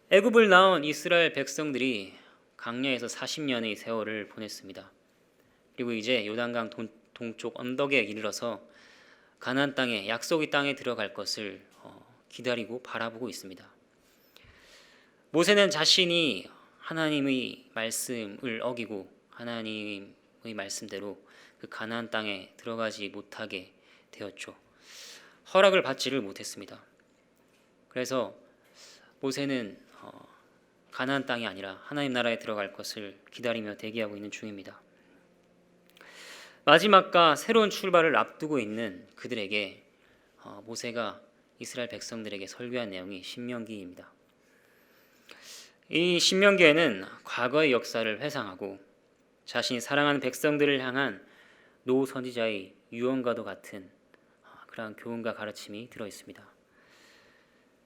애굽을 나온 이스라엘 백성들이 광야에서 40년의 세월을 보냈습니다. 그리고 이제 요단강 동쪽 언덕에 이르러서 가나안 땅에 약속의 땅에 들어갈 것을 기다리고 바라보고 있습니다. 모세는 자신이 하나님의 말씀을 어기고 하나님의 말씀대로 그 가나안 땅에 들어가지 못하게 되었죠. 허락을 받지를 못했습니다. 그래서 모세는 가나안 땅이 아니라 하나님 나라에 들어갈 것을 기다리며 대기하고 있는 중입니다. 마지막과 새로운 출발을 앞두고 있는 그들에게 모세가 이스라엘 백성들에게 설교한 내용이 신명기입니다. 이 신명기에는 과거의 역사를 회상하고 자신이 사랑하는 백성들을 향한 노 선지자의 유언과도 같은 그러한 교훈과 가르침이 들어 있습니다.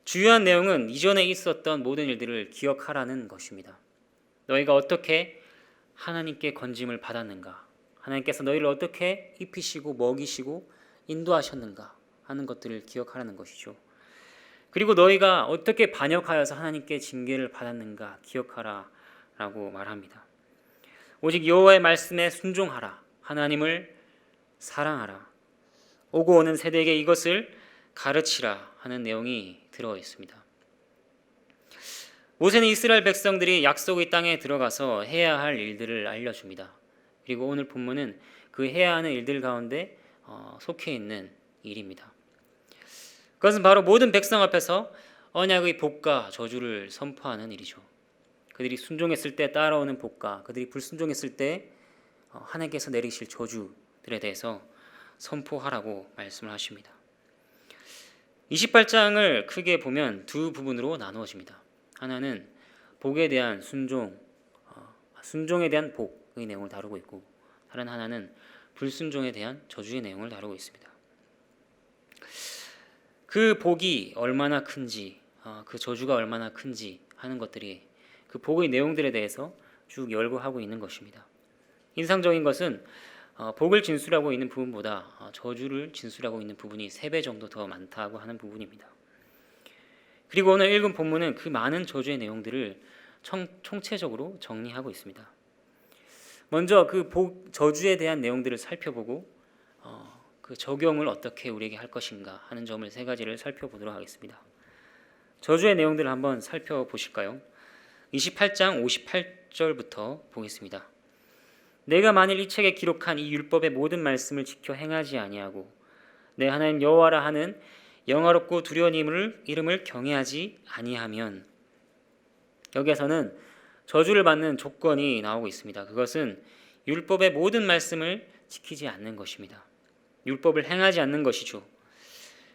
주요한 내용은 이전에 있었던 모든 일들을 기억하라는 것입니다. 너희가 어떻게 하나님께 건짐을 받았는가, 하나님께서 너희를 어떻게 입히시고 먹이시고 인도하셨는가 하는 것들을 기억하라는 것이죠. 그리고 너희가 어떻게 반역하여서 하나님께 징계를 받았는가 기억하라라고 말합니다. 오직 여호와의 말씀에 순종하라, 하나님을 사랑하라, 오고 오는 세대에게 이것을 가르치라 하는 내용이 들어 있습니다. 모세는 이스라엘 백성들이 약속의 땅에 들어가서 해야 할 일들을 알려줍니다. 그리고 오늘 본문은 그 해야 하는 일들 가운데 속해 있는 일입니다. 그것은 바로 모든 백성 앞에서 언약의 복과 저주를 선포하는 일이죠. 그들이 순종했을 때 따라오는 복과 그들이 불순종했을 때 하나님께서 내리실 저주들에 대해서 선포하라고 말씀을 하십니다. 28장을 크게 보면 두 부분으로 나누어집니다. 하나는 복에 대한 순종에 대한 복의 내용을 다루고 있고, 다른 하나는 불순종에 대한 저주의 내용을 다루고 있습니다. 그 복이 얼마나 큰지, 그 저주가 얼마나 큰지 하는 것들이 그 복의 내용들에 대해서 쭉 열거하고 있는 것입니다. 인상적인 것은 복을 진술하고 있는 부분보다 저주를 진술하고 있는 부분이 3배 정도 더 많다고 하는 부분입니다. 그리고 오늘 읽은 본문은 그 많은 저주의 내용들을 총체적으로 정리하고 있습니다. 먼저 그 저주에 대한 내용들을 살펴보고 그 적용을 어떻게 우리에게 할 것인가 하는 점을 3가지를 살펴보도록 하겠습니다. 저주의 내용들을 한번 살펴보실까요? 28장 58절부터 보겠습니다. 내가 만일 이 책에 기록한 이 율법의 모든 말씀을 지켜 행하지 아니하고 내 하나님 여호와라 하는 영화롭고 두려운 이름을 경외하지 아니하면, 여기에서는 저주를 받는 조건이 나오고 있습니다. 그것은 율법의 모든 말씀을 지키지 않는 것입니다. 율법을 행하지 않는 것이죠.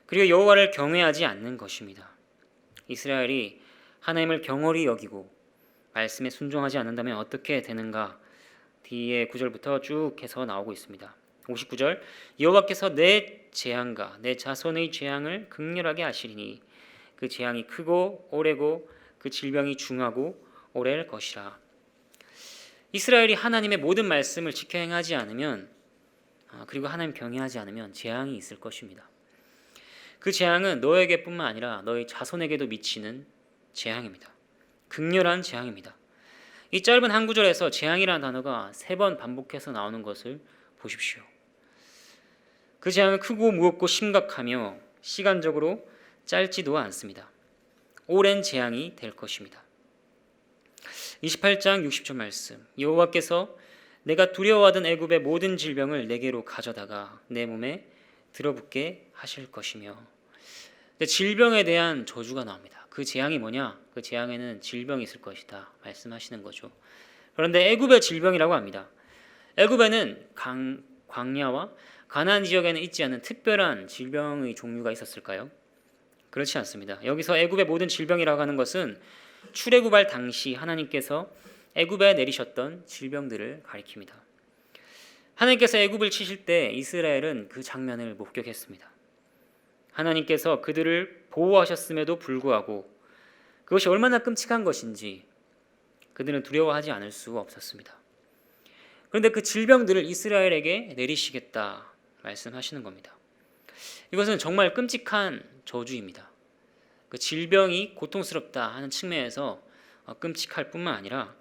그리고 여호와를 경외하지 않는 것입니다. 이스라엘이 하나님을 경홀히 여기고 말씀에 순종하지 않는다면 어떻게 되는가, 뒤에 9절부터 쭉 해서 나오고 있습니다. 59절, 여호와께서 내 재앙과 내 자손의 재앙을 극렬하게 하시리니 그 재앙이 크고 오래고 그 질병이 중하고 오래일 것이라. 이스라엘이 하나님의 모든 말씀을 지켜 행하지 않으면, 그리고 하나님 경외하지 않으면 재앙이 있을 것입니다. 그 재앙은 너에게뿐만 아니라 너의 자손에게도 미치는 재앙입니다. 극렬한 재앙입니다. 이 짧은 한 구절에서 재앙이라는 단어가 3번 반복해서 나오는 것을 보십시오. 그 재앙은 크고 무겁고 심각하며 시간적으로 짧지도 않습니다. 오랜 재앙이 될 것입니다. 28장 60절 말씀, 여호와께서 내가 두려워하던 애굽의 모든 질병을 내게로 가져다가 내 몸에 들어붙게 하실 것이며, 질병에 대한 저주가 나옵니다. 그 재앙이 뭐냐? 그 재앙에는 질병이 있을 것이다 말씀하시는 거죠. 그런데 애굽의 질병이라고 합니다. 애굽에는 광야와 가나안 지역에는 있지 않은 특별한 질병의 종류가 있었을까요? 그렇지 않습니다. 여기서 애굽의 모든 질병이라고 하는 것은 출애굽할 당시 하나님께서 애굽에 내리셨던 질병들을 가리킵니다. 하나님께서 애굽을 치실 때 이스라엘은 그 장면을 목격했습니다. 하나님께서 그들을 보호하셨음에도 불구하고 그것이 얼마나 끔찍한 것인지 그들은 두려워하지 않을 수가 없었습니다. 그런데 그 질병들을 이스라엘에게 내리시겠다 말씀하시는 겁니다. 이것은 정말 끔찍한 저주입니다. 그 질병이 고통스럽다 하는 측면에서 끔찍할 뿐만 아니라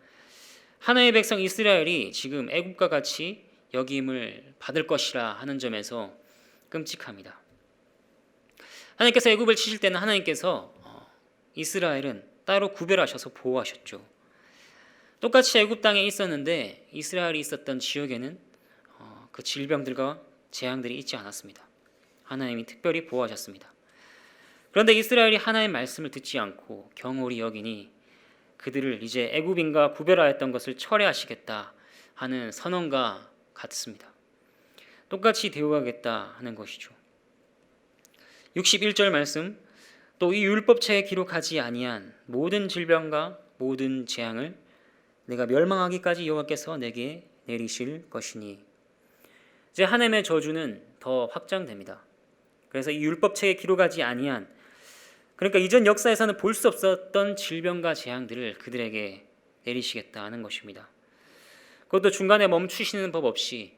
하나님의 백성 이스라엘이 지금 애굽과 같이 역임을 받을 것이라 하는 점에서 끔찍합니다. 하나님께서 애굽을 치실 때는 하나님께서 이스라엘은 따로 구별하셔서 보호하셨죠. 똑같이 애굽 땅에 있었는데 이스라엘이 있었던 지역에는 그 질병들과 재앙들이 있지 않았습니다. 하나님이 특별히 보호하셨습니다. 그런데 이스라엘이 하나님의 말씀을 듣지 않고 경홀히 여기니 그들을 이제 애굽인과 구별하였던 것을 철회하시겠다 하는 선언과 같습니다. 똑같이 대우하겠다 하는 것이죠. 61절 말씀, 또 이 율법책에 기록하지 아니한 모든 질병과 모든 재앙을 내가 멸망하기까지 여호와께서 내게 내리실 것이니, 이제 하나님의 저주는 더 확장됩니다. 그래서 이 율법책에 기록하지 아니한, 그러니까 이전 역사에서는 볼 수 없었던 질병과 재앙들을 그들에게 내리시겠다 하는 것입니다. 그것도 중간에 멈추시는 법 없이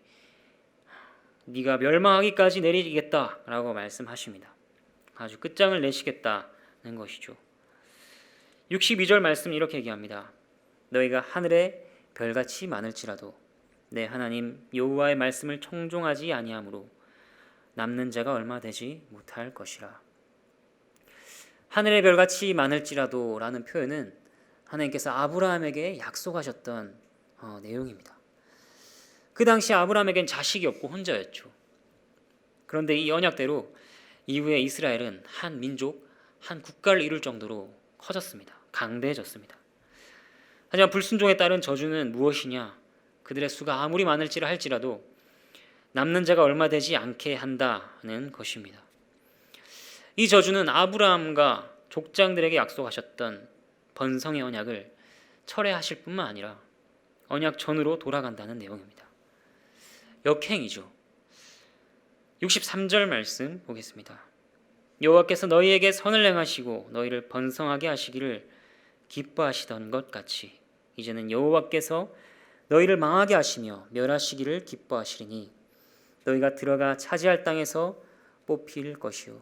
네가 멸망하기까지 내리겠다라고 말씀하십니다. 아주 끝장을 내시겠다는 것이죠. 62절 말씀 이렇게 얘기합니다. 너희가 하늘에 별같이 많을지라도 내 하나님 여호와의 말씀을 청종하지 아니하므로 남는 자가 얼마 되지 못할 것이라. 하늘의 별같이 많을지라도 라는 표현은 하나님께서 아브라함에게 약속하셨던 내용입니다. 그 당시 아브라함에겐 자식이 없고 혼자였죠. 그런데 이 언약대로 이후에 이스라엘은 한 민족, 한 국가를 이룰 정도로 커졌습니다. 강대해졌습니다. 하지만 불순종에 따른 저주는 무엇이냐? 그들의 수가 아무리 많을지라 할지라도 남는 자가 얼마 되지 않게 한다는 것입니다. 이 저주는 아브라함과 족장들에게 약속하셨던 번성의 언약을 철회하실 뿐만 아니라 언약 전으로 돌아간다는 내용입니다. 역행이죠. 63절 말씀 보겠습니다. 여호와께서 너희에게 선을 행하시고 너희를 번성하게 하시기를 기뻐하시던 것 같이 이제는 여호와께서 너희를 망하게 하시며 멸하시기를 기뻐하시리니 너희가 들어가 차지할 땅에서 뽑힐 것이요.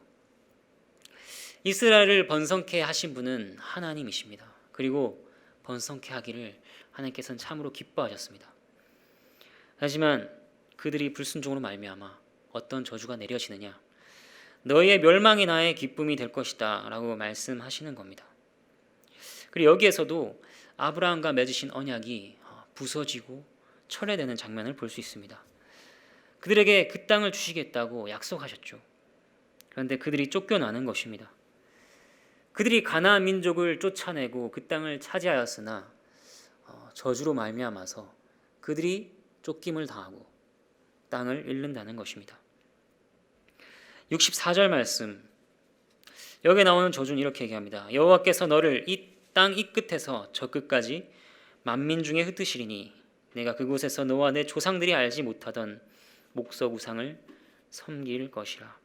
이스라엘을 번성케 하신 분은 하나님이십니다. 그리고 번성케 하기를 하나님께서는 참으로 기뻐하셨습니다. 하지만 그들이 불순종으로 말미암아 어떤 저주가 내려지느냐? 너희의 멸망이 나의 기쁨이 될 것이다 라고 말씀하시는 겁니다. 그리고 여기에서도 아브라함과 맺으신 언약이 부서지고 철회되는 장면을 볼 수 있습니다. 그들에게 그 땅을 주시겠다고 약속하셨죠. 그런데 그들이 쫓겨나는 것입니다. 그들이 가나안 민족을 쫓아내고 그 땅을 차지하였으나 저주로 말미암아서 그들이 쫓김을 당하고 땅을 잃는다는 것입니다. 64절 말씀, 여기에 나오는 저주는 이렇게 얘기합니다. 여호와께서 너를 이 땅 이 끝에서 저 끝까지 만민 중에 흩으시리니 내가 그곳에서 너와 내 조상들이 알지 못하던 목석 우상을 섬길 것이라.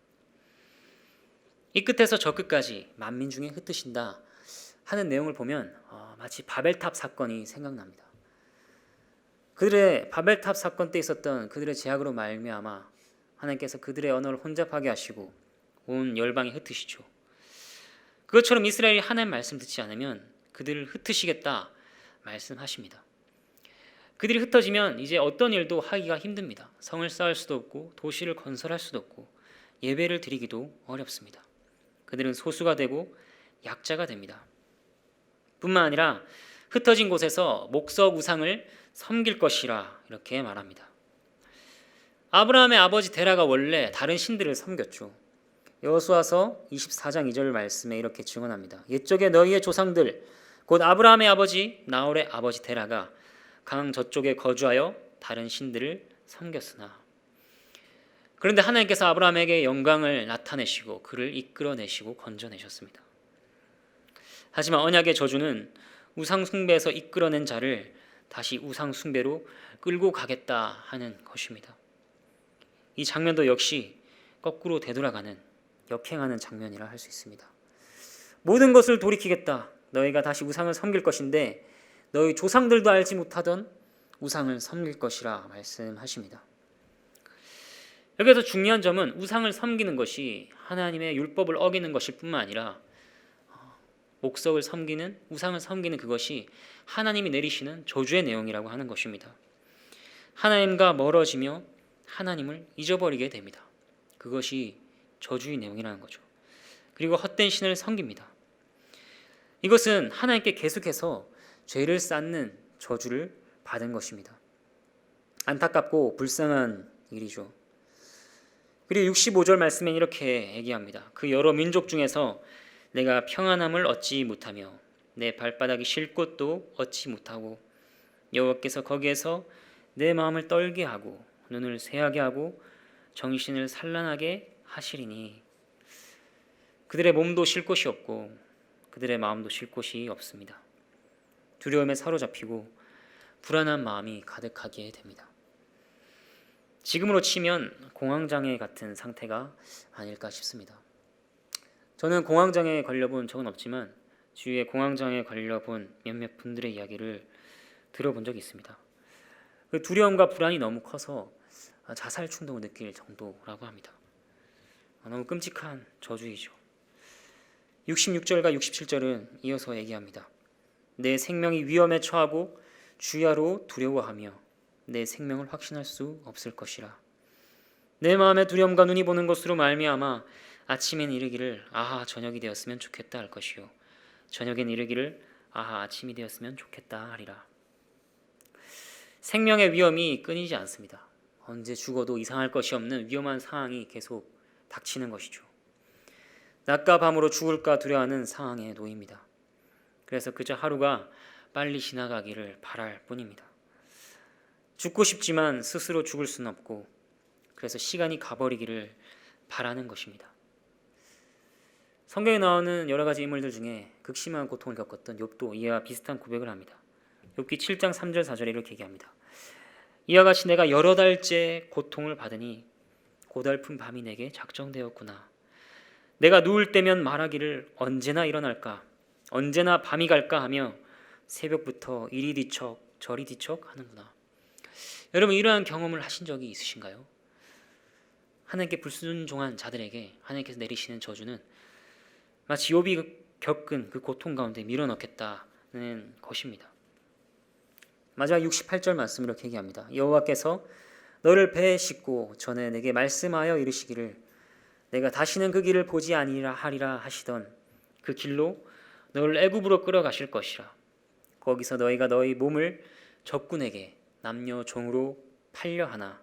이 끝에서 저 끝까지 만민 중에 흩으신다 하는 내용을 보면 마치 바벨탑 사건이 생각납니다. 그들의 바벨탑 사건 때 있었던 그들의 제약으로 말미암아 하나님께서 그들의 언어를 혼잡하게 하시고 온 열방에 흩으시죠. 그것처럼 이스라엘이 하나님 말씀 듣지 않으면 그들을 흩으시겠다 말씀하십니다. 그들이 흩어지면 이제 어떤 일도 하기가 힘듭니다. 성을 쌓을 수도 없고 도시를 건설할 수도 없고 예배를 드리기도 어렵습니다. 그들은 소수가 되고 약자가 됩니다. 뿐만 아니라 흩어진 곳에서 목석 우상을 섬길 것이라 이렇게 말합니다. 아브라함의 아버지 데라가 원래 다른 신들을 섬겼죠. 여호수아서 24장 2절 말씀에 이렇게 증언합니다. 옛적에 너희의 조상들 곧 아브라함의 아버지 나홀의 아버지 데라가 강 저쪽에 거주하여 다른 신들을 섬겼으나, 그런데 하나님께서 아브라함에게 영광을 나타내시고 그를 이끌어내시고 건져내셨습니다. 하지만 언약의 저주는 우상 숭배에서 이끌어낸 자를 다시 우상 숭배로 끌고 가겠다 하는 것입니다. 이 장면도 역시 거꾸로 되돌아가는 역행하는 장면이라 할 수 있습니다. 모든 것을 돌이키겠다. 너희가 다시 우상을 섬길 것인데 너희 조상들도 알지 못하던 우상을 섬길 것이라 말씀하십니다. 여기서 중요한 점은 우상을 섬기는 것이 하나님의 율법을 어기는 것일 뿐만 아니라 목석을 섬기는, 우상을 섬기는 그것이 하나님이 내리시는 저주의 내용이라고 하는 것입니다. 하나님과 멀어지며 하나님을 잊어버리게 됩니다. 그것이 저주의 내용이라는 거죠. 그리고 헛된 신을 섬깁니다. 이것은 하나님께 계속해서 죄를 쌓는 저주를 받은 것입니다. 안타깝고 불쌍한 일이죠. 그리고 65절 말씀엔 이렇게 얘기합니다. 그 여러 민족 중에서 내가 평안함을 얻지 못하며 내 발바닥이 쉴 곳도 얻지 못하고 여호와께서 거기에서 내 마음을 떨게 하고 눈을 새하게 하고 정신을 산란하게 하시리니 그들의 몸도 쉴 곳이 없고 그들의 마음도 쉴 곳이 없습니다. 두려움에 사로잡히고 불안한 마음이 가득하게 됩니다. 지금으로 치면 공황장애 같은 상태가 아닐까 싶습니다. 저는 공황장애에 걸려본 적은 없지만 주위에 공황장애에 걸려본 몇몇 분들의 이야기를 들어본 적이 있습니다. 그 두려움과 불안이 너무 커서 자살 충동을 느낄 정도라고 합니다. 너무 끔찍한 저주이죠. 66절과 67절은 이어서 얘기합니다. 내 생명이 위험에 처하고 주야로 두려워하며 내 생명을 확신할 수 없을 것이라. 내 마음의 두려움과 눈이 보는 것으로 말미암아 아침엔 이르기를 아하 저녁이 되었으면 좋겠다 할 것이요 저녁엔 이르기를 아하 아침이 되었으면 좋겠다 하리라. 생명의 위험이 끊이지 않습니다. 언제 죽어도 이상할 것이 없는 위험한 상황이 계속 닥치는 것이죠. 낮과 밤으로 죽을까 두려워하는 상황에 놓입니다. 그래서 그저 하루가 빨리 지나가기를 바랄 뿐입니다. 죽고 싶지만 스스로 죽을 수는 없고 그래서 시간이 가버리기를 바라는 것입니다. 성경에 나오는 여러 가지 인물들 중에 극심한 고통을 겪었던 욥도 이와 비슷한 고백을 합니다. 욥기 7장 3절 4절에 이렇게 얘기합니다. 이와 같이 내가 여러 달째 고통을 받으니 고달픈 밤이 내게 작정되었구나. 내가 누울 때면 말하기를 언제나 일어날까 언제나 밤이 갈까 하며 새벽부터 이리 뒤척 저리 뒤척 하는구나. 여러분 이러한 경험을 하신 적이 있으신가요? 하나님께 불순종한 자들에게 하나님께서 내리시는 저주는 마치 욥이 겪은 그 고통 가운데 밀어넣겠다는 것입니다. 마지막 68절 말씀 이렇게 얘기합니다. 여호와께서 너를 배에 싣고 전에 내게 말씀하여 이르시기를 내가 다시는 그 길을 보지 아니라 하리라 하시던 그 길로 너를 애굽으로 끌어가실 것이라. 거기서 너희가 너희 몸을 적군에게 남녀 종으로 팔려 하나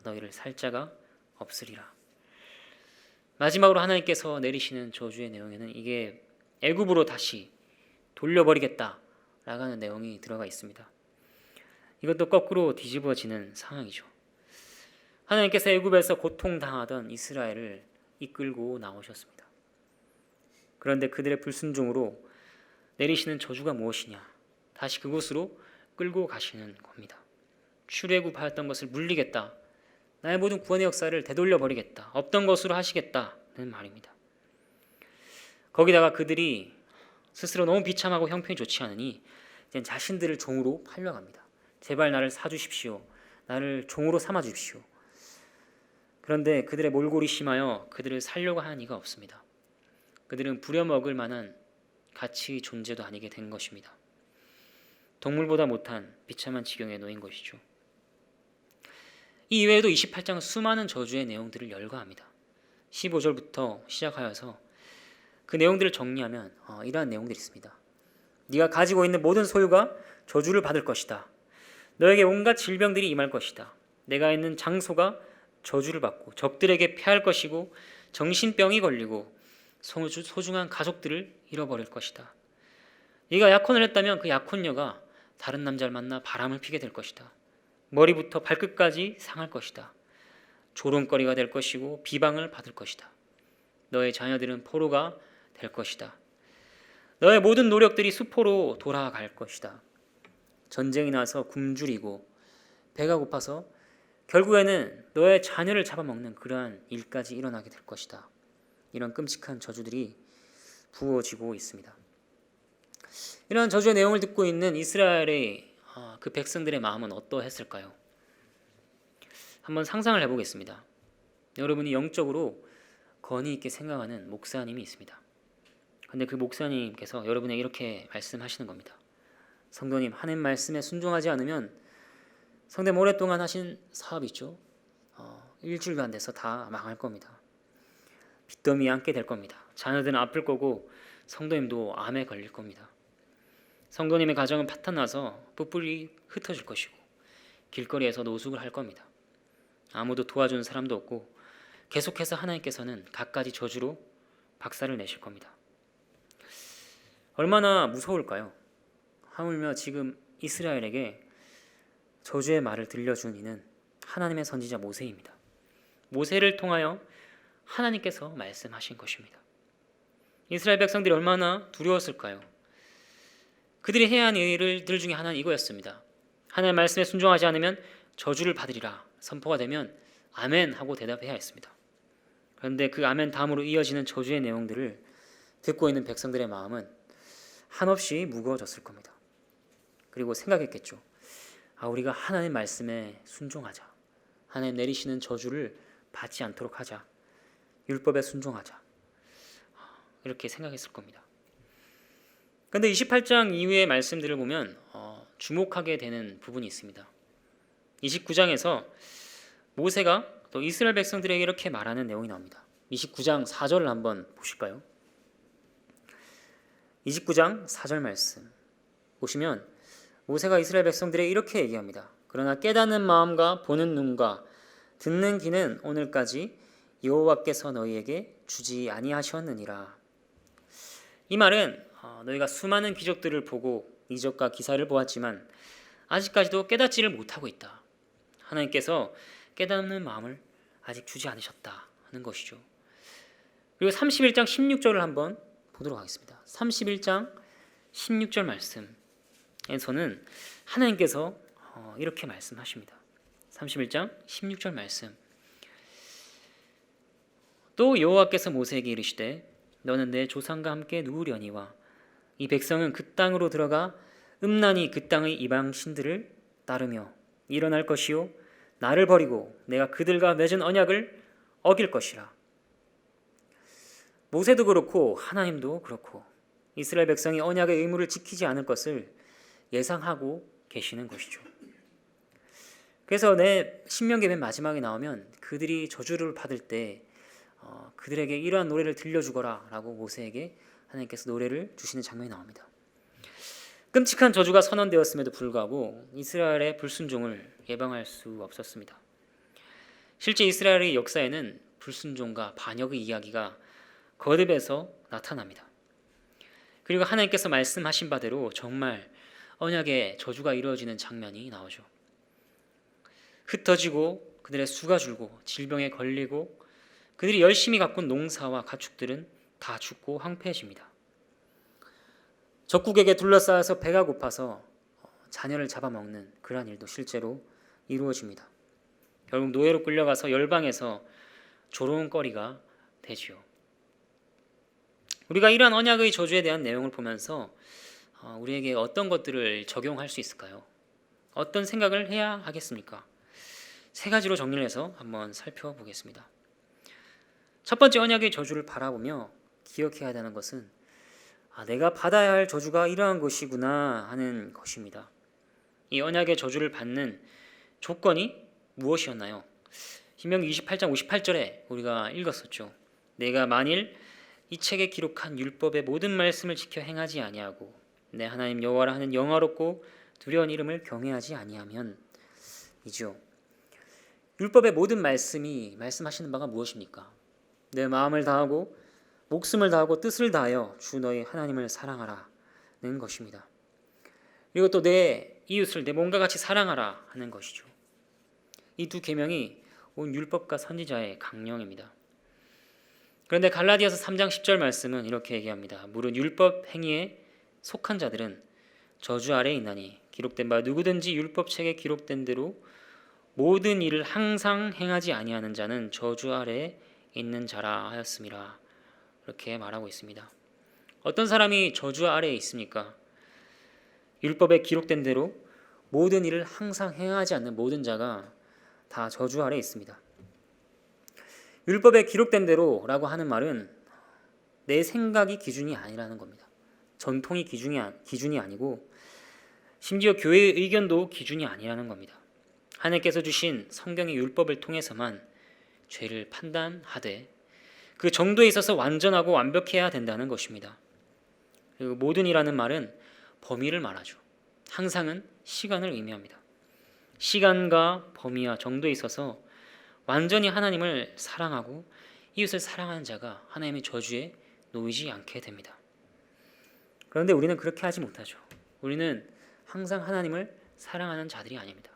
너희를 살 자가 없으리라. 마지막으로 하나님께서 내리시는 저주의 내용에는 이게 애굽으로 다시 돌려버리겠다라고 하는 내용이 들어가 있습니다. 이것도 거꾸로 뒤집어지는 상황이죠. 하나님께서 애굽에서 고통당하던 이스라엘을 이끌고 나오셨습니다. 그런데 그들의 불순종으로 내리시는 저주가 무엇이냐? 다시 그곳으로 끌고 가시는 겁니다. 출애굽하였던 것을 물리겠다. 나의 모든 구원의 역사를 되돌려버리겠다. 없던 것으로 하시겠다는 말입니다. 거기다가 그들이 스스로 너무 비참하고 형편이 좋지 않으니 이제 자신들을 종으로 팔려갑니다. 제발 나를 사주십시오. 나를 종으로 삼아주십시오. 그런데 그들의 몰골이 심하여 그들을 살려고 하는 이가 없습니다. 그들은 부려먹을 만한 가치 존재도 아니게 된 것입니다. 동물보다 못한 비참한 지경에 놓인 것이죠. 이 이외에도 28장은 수많은 저주의 내용들을 열거합니다. 15절부터 시작하여서 그 내용들을 정리하면 이러한 내용들이 있습니다. 네가 가지고 있는 모든 소유가 저주를 받을 것이다. 너에게 온갖 질병들이 임할 것이다. 내가 있는 장소가 저주를 받고 적들에게 패할 것이고 정신병이 걸리고 소중한 가족들을 잃어버릴 것이다. 네가 약혼을 했다면 그 약혼녀가 다른 남자를 만나 바람을 피게 될 것이다. 머리부터 발끝까지 상할 것이다. 조롱거리가 될 것이고 비방을 받을 것이다. 너의 자녀들은 포로가 될 것이다. 너의 모든 노력들이 수포로 돌아갈 것이다. 전쟁이 나서 굶주리고 배가 고파서 결국에는 너의 자녀를 잡아먹는 그러한 일까지 일어나게 될 것이다. 이런 끔찍한 저주들이 부어지고 있습니다. 이러한 저주의 내용을 듣고 있는 이스라엘의 그 백성들의 마음은 어떠했을까요? 한번 상상을 해보겠습니다. 여러분이 영적으로 권위 있게 생각하는 목사님이 있습니다. 근데 그 목사님께서 여러분에게 이렇게 말씀하시는 겁니다. 성도님, 하나님 말씀에 순종하지 않으면 성도님 오랫동안 하신 사업 있죠? 일주일도 안 돼서 다 망할 겁니다. 빚더미에 앉게 될 겁니다. 자녀들은 아플 거고 성도님도 암에 걸릴 겁니다. 성도님의 가정은 파탄나서 뿔뿔이 흩어질 것이고 길거리에서 노숙을 할 겁니다. 아무도 도와주는 사람도 없고 계속해서 하나님께서는 갖가지 저주로 박살을 내실 겁니다. 얼마나 무서울까요? 하물며 지금 이스라엘에게 저주의 말을 들려준 이는 하나님의 선지자 모세입니다. 모세를 통하여 하나님께서 말씀하신 것입니다. 이스라엘 백성들이 얼마나 두려웠을까요? 그들이 해야 하는 일들 중에 하나는 이거였습니다. 하나님의 말씀에 순종하지 않으면 저주를 받으리라 선포가 되면 아멘 하고 대답해야 했습니다. 그런데 그 아멘 다음으로 이어지는 저주의 내용들을 듣고 있는 백성들의 마음은 한없이 무거워졌을 겁니다. 그리고 생각했겠죠. 우리가 하나님 말씀에 순종하자. 하나님 내리시는 저주를 받지 않도록 하자. 율법에 순종하자. 이렇게 생각했을 겁니다. 그런데 28장 이후의 말씀들을 보면 주목하게 되는 부분이 있습니다. 29장에서 모세가 또 이스라엘 백성들에게 이렇게 말하는 내용이 나옵니다. 29장 4절을 한번 보실까요? 29장 4절 말씀 보시면 모세가 이스라엘 백성들에게 이렇게 얘기합니다. 그러나 깨닫는 마음과 보는 눈과 듣는 귀는 오늘까지 여호와께서 너희에게 주지 아니하셨느니라. 이 말은 너희가 수많은 기적들을 보고 이적과 기사를 보았지만 아직까지도 깨닫지를 못하고 있다. 하나님께서 깨닫는 마음을 아직 주지 않으셨다 하는 것이죠. 그리고 31장 16절을 한번 보도록 하겠습니다. 31장 16절 말씀에서는 하나님께서 이렇게 말씀하십니다. 31장 16절 말씀. 또 여호와께서 모세에게 이르시되 너는 내 조상과 함께 누우려니와 이 백성은 그 땅으로 들어가 음란히 그 땅의 이방 신들을 따르며 일어날 것이요 나를 버리고 내가 그들과 맺은 언약을 어길 것이라. 모세도 그렇고 하나님도 그렇고 이스라엘 백성이 언약의 의무를 지키지 않을 것을 예상하고 계시는 것이죠. 그래서 내 신명기 맨 마지막에 나오면 그들이 저주를 받을 때 그들에게 이러한 노래를 들려주거라 라고 모세에게 하나님께서 노래를 주시는 장면이 나옵니다. 끔찍한 저주가 선언되었음에도 불구하고 이스라엘의 불순종을 예방할 수 없었습니다. 실제 이스라엘의 역사에는 불순종과 반역의 이야기가 거듭해서 나타납니다. 그리고 하나님께서 말씀하신 바대로 정말 언약의 저주가 이루어지는 장면이 나오죠. 흩어지고 그들의 수가 줄고 질병에 걸리고 그들이 열심히 가꾼 농사와 가축들은 다 죽고 황폐해집니다. 적국에게 둘러싸여서 배가 고파서 자녀를 잡아먹는 그러한 일도 실제로 이루어집니다. 결국 노예로 끌려가서 열방에서 조롱거리가 되지요. 우리가 이러한 언약의 저주에 대한 내용을 보면서 우리에게 어떤 것들을 적용할 수 있을까요? 어떤 생각을 해야 하겠습니까? 세 가지로 정리를 해서 한번 살펴보겠습니다. 첫 번째, 언약의 저주를 바라보며 기억해야 되는 것은 내가 받아야 할 저주가 이러한 것이구나 하는 것입니다. 이 언약의 저주를 받는 조건이 무엇이었나요? 신명기 28장 58절에 우리가 읽었었죠. 내가 만일 이 책에 기록한 율법의 모든 말씀을 지켜 행하지 아니하고 내 하나님 여호와라 하는 영화롭고 두려운 이름을 경외하지 아니하면 이죠. 율법의 모든 말씀이 말씀하시는 바가 무엇입니까? 내 마음을 다하고 목숨을 다하고 뜻을 다하여 주 너희 하나님을 사랑하라는 것입니다. 그리고 또 내 이웃을 내 몸과 같이 사랑하라 하는 것이죠. 이 두 계명이 온 율법과 선지자의 강령입니다. 그런데 갈라디아서 3장 10절 말씀은 이렇게 얘기합니다. 무릇 율법 행위에 속한 자들은 저주 아래에 있나니 기록된 바 누구든지 율법책에 기록된 대로 모든 일을 항상 행하지 아니하는 자는 저주 아래에 있는 자라 하였음이라. 이렇게 말하고 있습니다. 어떤 사람이 저주 아래에 있습니까? 율법에 기록된 대로 모든 일을 항상 행하지 않는 모든 자가 다 저주 아래에 있습니다. 율법에 기록된 대로라고 하는 말은 내 생각이 기준이 아니라는 겁니다. 전통이 기준이 아니고 심지어 교회의 의견도 기준이 아니라는 겁니다. 하나님께서 주신 성경의 율법을 통해서만 죄를 판단하되 그 정도에 있어서 완전하고 완벽해야 된다는 것입니다. 그리고 모든이라는 말은 범위를 말하죠. 항상은 시간을 의미합니다. 시간과 범위와 정도에 있어서 완전히 하나님을 사랑하고 이웃을 사랑하는 자가 하나님의 저주에 놓이지 않게 됩니다. 그런데 우리는 그렇게 하지 못하죠. 우리는 항상 하나님을 사랑하는 자들이 아닙니다.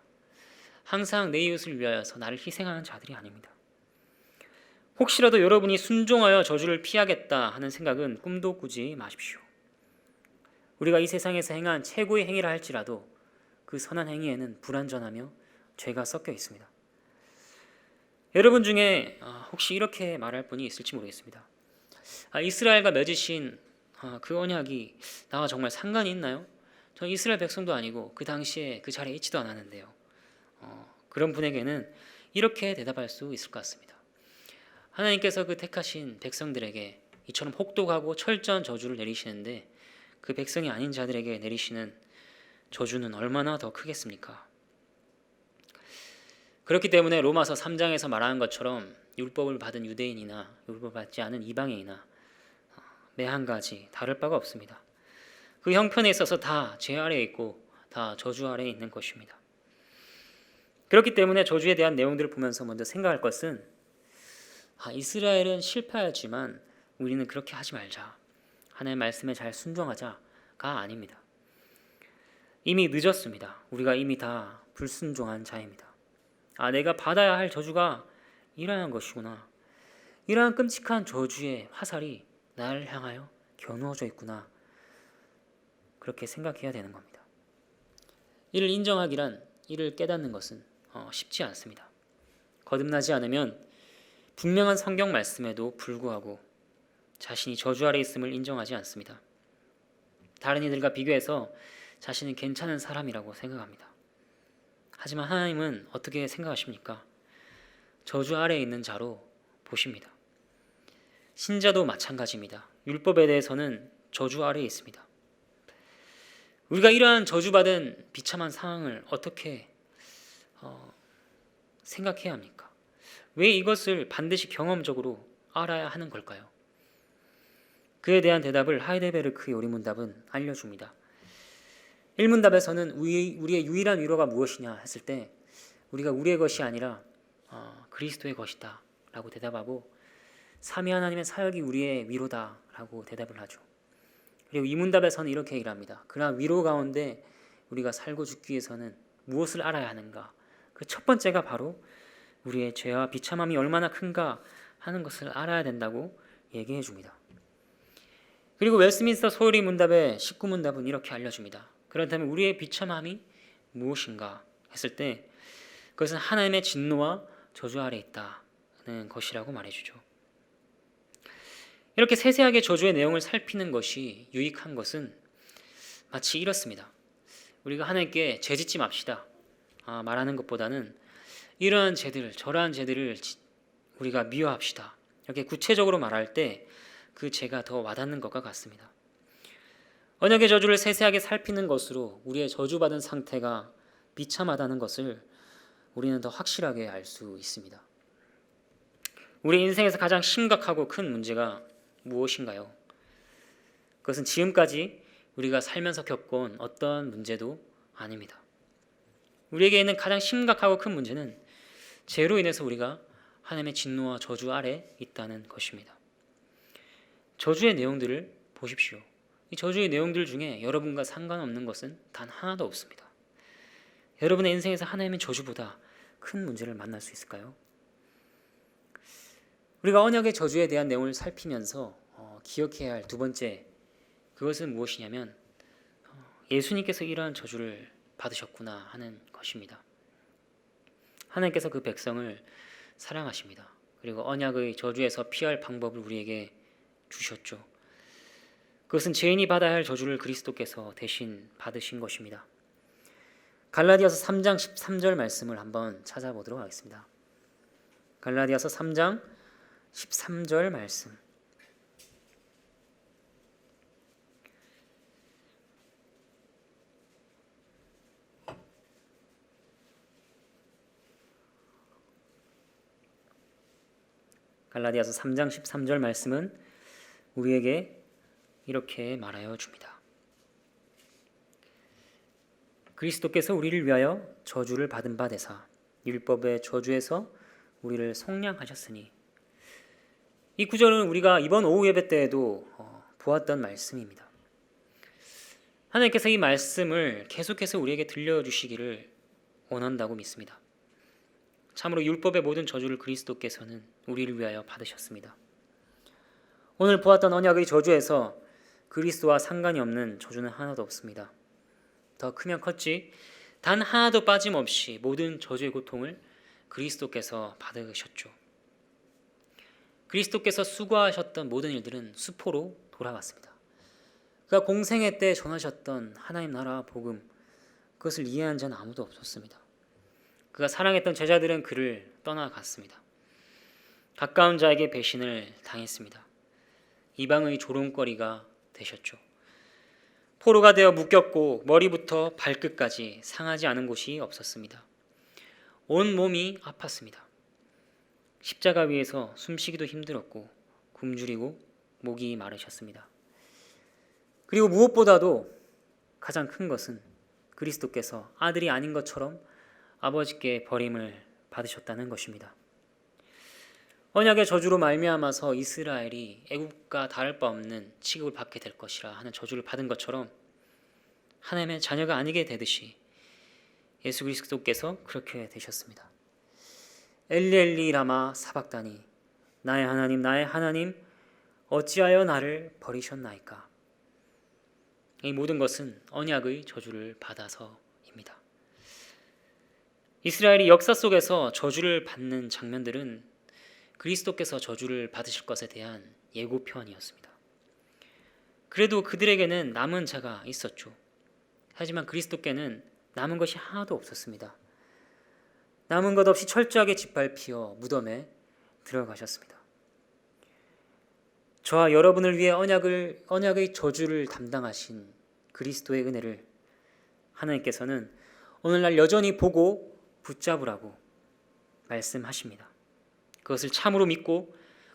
항상 내 이웃을 위하여서 나를 희생하는 자들이 아닙니다. 혹시라도 여러분이 순종하여 저주를 피하겠다 하는 생각은 꿈도 꾸지 마십시오. 우리가 이 세상에서 행한 최고의 행위라 할지라도 그 선한 행위에는 불완전하며 죄가 섞여 있습니다. 여러분 중에 혹시 이렇게 말할 분이 있을지 모르겠습니다. 이스라엘과 맺으신 그 언약이 나와 정말 상관이 있나요? 저는 이스라엘 백성도 아니고 그 당시에 그 자리에 있지도 않았는데요. 그런 분에게는 이렇게 대답할 수 있을 것 같습니다. 하나님께서 그 택하신 백성들에게 이처럼 혹독하고 철저한 저주를 내리시는데 그 백성이 아닌 자들에게 내리시는 저주는 얼마나 더 크겠습니까? 그렇기 때문에 로마서 3장에서 말하는 것처럼 율법을 받은 유대인이나 율법을 받지 않은 이방인이나 매 한 가지 다를 바가 없습니다. 그 형편에 있어서 다 죄 아래에 있고 다 저주 아래에 있는 것입니다. 그렇기 때문에 저주에 대한 내용들을 보면서 먼저 생각할 것은 이스라엘은 실패하였지만 우리는 그렇게 하지 말자. 하나님의 말씀에 잘 순종하자가 아닙니다. 이미 늦었습니다. 우리가 이미 다 불순종한 자입니다. 내가 받아야 할 저주가 이러한 것이구나. 이러한 끔찍한 저주의 화살이 나를 향하여 겨누어져 있구나. 그렇게 생각해야 되는 겁니다. 이를 인정하기란 이를 깨닫는 것은 쉽지 않습니다. 거듭나지 않으면 분명한 성경 말씀에도 불구하고 자신이 저주 아래 있음을 인정하지 않습니다. 다른 이들과 비교해서 자신은 괜찮은 사람이라고 생각합니다. 하지만 하나님은 어떻게 생각하십니까? 저주 아래에 있는 자로 보십니다. 신자도 마찬가지입니다. 율법에 대해서는 저주 아래에 있습니다. 우리가 이러한 저주받은 비참한 상황을 어떻게 생각해야 합니까? 왜 이것을 반드시 경험적으로 알아야 하는 걸까요? 그에 대한 대답을 하이델베르크의 요리문답은 알려줍니다. 1문답에서는 우리의 유일한 위로가 무엇이냐 했을 때 우리가 우리의 것이 아니라 그리스도의 것이다 라고 대답하고 삼위 하나님의 사역이 우리의 위로다 라고 대답을 하죠. 그리고 2문답에서는 이렇게 얘기를 합니다. 그러나 위로 가운데 우리가 살고 죽기 위해서는 무엇을 알아야 하는가? 그 첫 번째가 바로 우리의 죄와 비참함이 얼마나 큰가 하는 것을 알아야 된다고 얘기해 줍니다. 그리고 웨스트민스터 소요리 문답의 19문답은 이렇게 알려줍니다. 그렇다면 우리의 비참함이 무엇인가 했을 때 그것은 하나님의 진노와 저주 아래 있다는 것이라고 말해주죠. 이렇게 세세하게 저주의 내용을 살피는 것이 유익한 것은 마치 이렇습니다. 우리가 하나님께 죄짓지 맙시다 말하는 것보다는 이러한 죄들, 저러한 죄들을 우리가 미워합시다. 이렇게 구체적으로 말할 때 그 죄가 더 와닿는 것과 같습니다. 언약의 저주를 세세하게 살피는 것으로 우리의 저주받은 상태가 비참하다는 것을 우리는 더 확실하게 알 수 있습니다. 우리 인생에서 가장 심각하고 큰 문제가 무엇인가요? 그것은 지금까지 우리가 살면서 겪어온 어떤 문제도 아닙니다. 우리에게 있는 가장 심각하고 큰 문제는 죄로 인해서 우리가 하나님의 진노와 저주 아래 있다는 것입니다. 저주의 내용들을 보십시오. 이 저주의 내용들 중에 여러분과 상관없는 것은 단 하나도 없습니다. 여러분의 인생에서 하나님의 저주보다 큰 문제를 만날 수 있을까요? 우리가 언약의 저주에 대한 내용을 살피면서 기억해야 할 두 번째, 그것은 무엇이냐면 예수님께서 이러한 저주를 받으셨구나 하는 것입니다. 하나님께서 그 백성을 사랑하십니다. 그리고 언약의 저주에서 피할 방법을 우리에게 주셨죠. 그것은 죄인이 받아야 할 저주를 그리스도께서 대신 받으신 것입니다. 갈라디아서 3장 13절 말씀을 한번 찾아보도록 하겠습니다. 갈라디아서 3장 13절 말씀. 갈라디아서 3장 13절 말씀은 우리에게 이렇게 말하여 줍니다. 그리스도께서 우리를 위하여 저주를 받은 바 되사 율법의 저주에서 우리를 속량하셨으니, 이 구절은 우리가 이번 오후 예배 때에도 보았던 말씀입니다. 하나님께서 이 말씀을 계속해서 우리에게 들려주시기를 원한다고 믿습니다. 참으로 율법의 모든 저주를 그리스도께서는 우리를 위하여 받으셨습니다. 오늘 보았던 언약의 저주에서 그리스도와 상관이 없는 저주는 하나도 없습니다. 더 크면 컸지 단 하나도 빠짐없이 모든 저주의 고통을 그리스도께서 받으셨죠. 그리스도께서 수고하셨던 모든 일들은 수포로 돌아갔습니다. 그가 공생애 때 전하셨던 하나님 나라 복음, 그것을 이해한 자는 아무도 없었습니다. 그가 사랑했던 제자들은 그를 떠나갔습니다. 가까운 자에게 배신을 당했습니다. 이방의 조롱거리가 되셨죠. 포로가 되어 묶였고 머리부터 발끝까지 상하지 않은 곳이 없었습니다. 온 몸이 아팠습니다. 십자가 위에서 숨쉬기도 힘들었고 굶주리고 목이 마르셨습니다. 그리고 무엇보다도 가장 큰 것은 그리스도께서 아들이 아닌 것처럼 아버지께 버림을 받으셨다는 것입니다. 언약의 저주로 말미암아서 이스라엘이 애국과 다를 바 없는 취급을 받게 될 것이라 하는 저주를 받은 것처럼 하나님의 자녀가 아니게 되듯이 예수 그리스도께서 그렇게 되셨습니다. 엘리 엘리 라마 사박다니, 나의 하나님 어찌하여 나를 버리셨나이까. 이 모든 것은 언약의 저주를 받아서입니다. 이스라엘이 역사 속에서 저주를 받는 장면들은 그리스도께서 저주를 받으실 것에 대한 예고편이었습니다. 그래도 그들에게는 남은 자가 있었죠. 하지만 그리스도께는 남은 것이 하나도 없었습니다. 남은 것 없이 철저하게 짓밟혀 무덤에 들어가셨습니다. 저와 여러분을 위해 언약의 저주를 담당하신 그리스도의 은혜를 하나님께서는 오늘날 여전히 보고 붙잡으라고 말씀하십니다. 그것을 참으로 믿고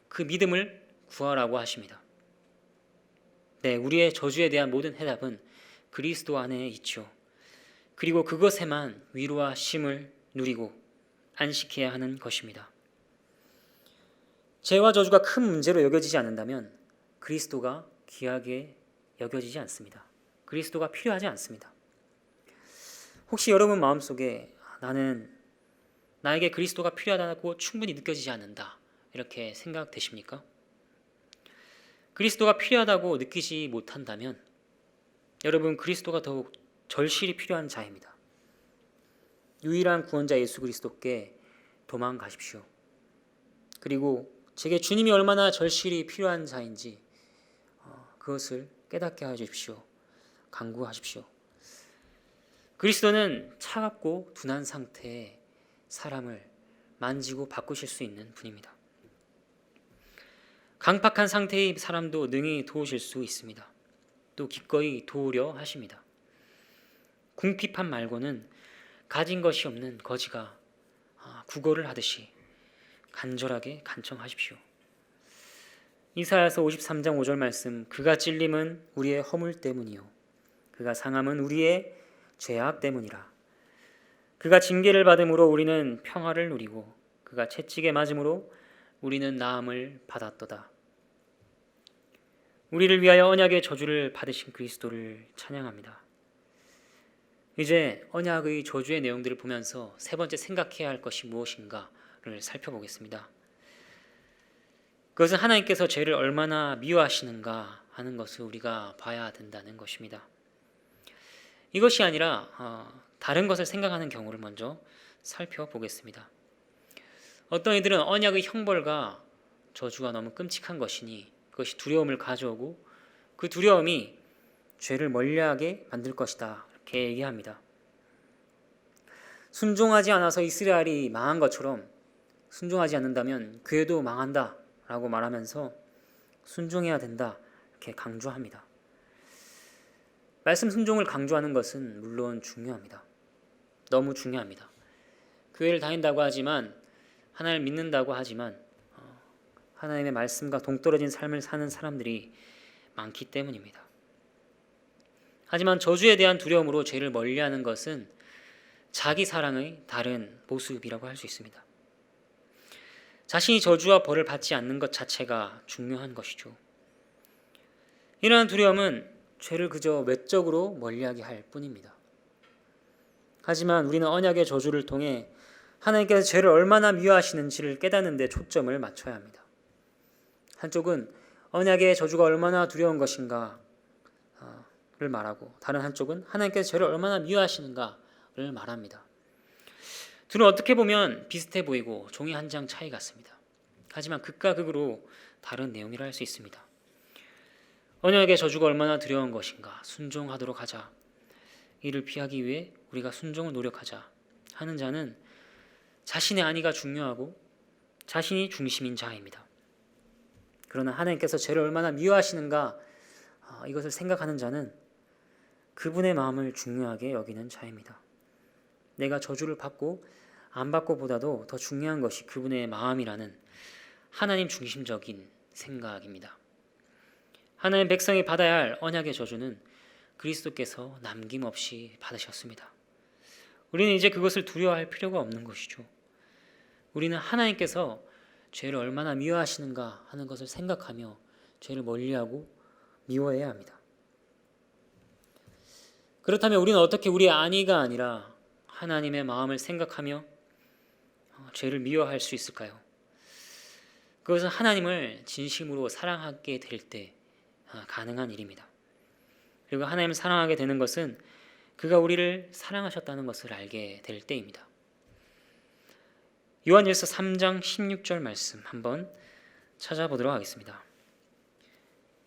그 믿음을 구하라고 하십니다. 네, 우리의 저주에 대한 모든 해답은 그리스도 안에 있죠. 그리고 그것에만 위로와 쉼을 누리고 안식해야 하는 것입니다. 죄와 저주가 큰 문제로 여겨지지 않는다면 그리스도가 귀하게 여겨지지 않습니다. 그리스도가 필요하지 않습니다. 혹시 여러분 마음속에 나에게 그리스도가 필요하다고 충분히 느껴지지 않는다, 이렇게 생각되십니까? 그리스도가 필요하다고 느끼지 못한다면 여러분, 그리스도가 더욱 절실히 필요한 자입니다. 유일한 구원자 예수 그리스도께 도망가십시오. 그리고 제게 주님이 얼마나 절실히 필요한 자인지 그것을 깨닫게 하여 주십시오. 간구하십시오. 그리스도는 차갑고 둔한 상태의 사람을 만지고 바꾸실 수 있는 분입니다. 강팍한 상태의 사람도 능히 도우실 수 있습니다. 또 기꺼이 도우려 하십니다. 궁핍함 말고는 가진 것이 없는 거지가 구걸을 하듯이 간절하게 간청하십시오. 이사야서 53장 5절 말씀, 그가 찔림은 우리의 허물 때문이요 그가 상함은 우리의 죄악 때문이라. 그가 징계를 받음으로 우리는 평화를 누리고 그가 채찍에 맞음으로 우리는 나음을 받았도다. 우리를 위하여 언약의 저주를 받으신 그리스도를 찬양합니다. 이제 언약의 저주의 내용들을 보면서 세 번째 생각해야 할 것이 무엇인가를 살펴보겠습니다. 그것은 하나님께서 죄를 얼마나 미워하시는가 하는 것을 우리가 봐야 된다는 것입니다. 이것이 아니라 다른 것을 생각하는 경우를 먼저 살펴보겠습니다. 어떤 이들은 언약의 형벌과 저주가 너무 끔찍한 것이니 그것이 두려움을 가져오고 그 두려움이 죄를 멀리하게 만들 것이다, 이렇게 얘기합니다. 순종하지 않아서 이스라엘이 망한 것처럼 순종하지 않는다면 교회도 망한다 라고 말하면서 순종해야 된다, 이렇게 강조합니다. 말씀 순종을 강조하는 것은 물론 중요합니다. 너무 중요합니다. 교회를 다닌다고 하지만, 하나님을 믿는다고 하지만 하나님의 말씀과 동떨어진 삶을 사는 사람들이 많기 때문입니다. 하지만 저주에 대한 두려움으로 죄를 멀리하는 것은 자기 사랑의 다른 모습이라고 할 수 있습니다. 자신이 저주와 벌을 받지 않는 것 자체가 중요한 것이죠. 이러한 두려움은 죄를 그저 외적으로 멀리하게 할 뿐입니다. 하지만 우리는 언약의 저주를 통해 하나님께서 죄를 얼마나 미워하시는지를 깨닫는 데 초점을 맞춰야 합니다. 한쪽은 언약의 저주가 얼마나 두려운 것인가를 말하고, 다른 한쪽은 하나님께서 죄를 얼마나 미워하시는가를 말합니다. 둘은 어떻게 보면 비슷해 보이고 종이 한 장 차이 같습니다. 하지만 극과 극으로 다른 내용이라 할 수 있습니다. 언약의 저주가 얼마나 두려운 것인가, 순종하도록 하자, 이를 피하기 위해 우리가 순종을 노력하자 하는 자는 자신의 안위가 중요하고 자신이 중심인 자입니다. 그러나 하나님께서 죄를 얼마나 미워하시는가, 이것을 생각하는 자는 그분의 마음을 중요하게 여기는 자입니다. 내가 저주를 받고 안 받고 보다도 더 중요한 것이 그분의 마음이라는 하나님 중심적인 생각입니다. 하나님 백성이 받아야 할 언약의 저주는 그리스도께서 남김없이 받으셨습니다. 우리는 이제 그것을 두려워할 필요가 없는 것이죠. 우리는 하나님께서 죄를 얼마나 미워하시는가 하는 것을 생각하며 죄를 멀리하고 미워해야 합니다. 그렇다면 우리는 어떻게 우리의 안위가 아니라 하나님의 마음을 생각하며 죄를 미워할 수 있을까요? 그것은 하나님을 진심으로 사랑하게 될 때 가능한 일입니다. 그리고 하나님을 사랑하게 되는 것은 그가 우리를 사랑하셨다는 것을 알게 될 때입니다. 요한일서 3장 16절 말씀 한번 찾아보도록 하겠습니다.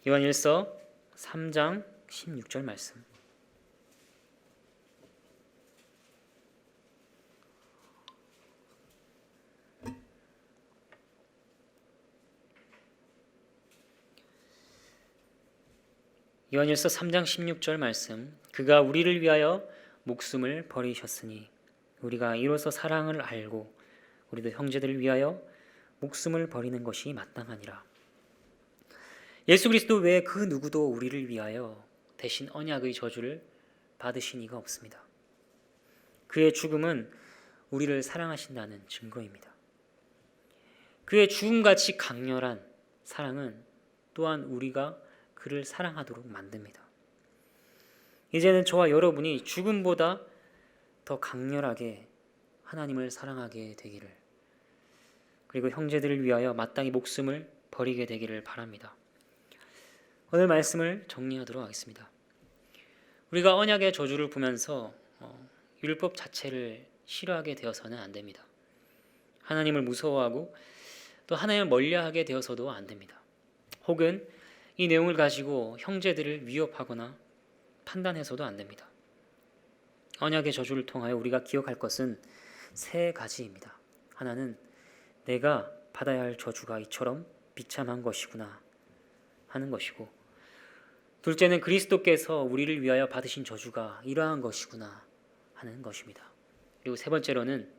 요한일서 3장 16절 말씀. 요한일서 3장 16절 말씀. 그가 우리를 위하여 목숨을 버리셨으니 우리가 이로써 사랑을 알고 우리도 형제들을 위하여 목숨을 버리는 것이 마땅하니라. 예수 그리스도 외에 그 누구도 우리를 위하여 대신 언약의 저주를 받으신 이가 없습니다. 그의 죽음은 우리를 사랑하신다는 증거입니다. 그의 죽음같이 강렬한 사랑은 또한 우리가 그를 사랑하도록 만듭니다. 이제는 저와 여러분이 죽음보다 더 강렬하게 하나님을 사랑하게 되기를, 그리고 형제들을 위하여 마땅히 목숨을 버리게 되기를 바랍니다. 오늘 말씀을 정리하도록 하겠습니다. 우리가 언약의 저주를 보면서 율법 자체를 싫어하게 되어서는 안 됩니다. 하나님을 무서워하고 또 하나님을 멀리하게 되어서도 안 됩니다. 혹은 이 내용을 가지고 형제들을 위협하거나 판단해서도 안 됩니다. 언약의 저주를 통하여 우리가 기억할 것은 세 가지입니다. 하나는 내가 받아야 할 저주가 이처럼 비참한 것이구나 하는 것이고, 둘째는 그리스도께서 우리를 위하여 받으신 저주가 이러한 것이구나 하는 것입니다. 그리고 세 번째로는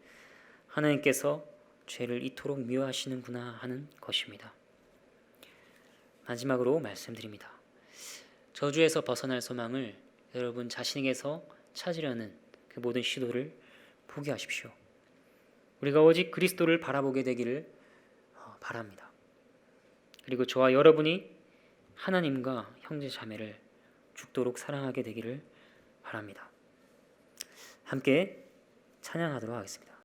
하나님께서 죄를 이토록 미워하시는구나 하는 것입니다. 마지막으로 말씀드립니다. 저주에서 벗어날 소망을 여러분 자신에게서 찾으려는 그 모든 시도를 포기하십시오. 우리가 오직 그리스도를 바라보게 되기를 바랍니다. 그리고 저와 여러분이 하나님과 형제 자매를 죽도록 사랑하게 되기를 바랍니다. 함께 찬양하도록 하겠습니다.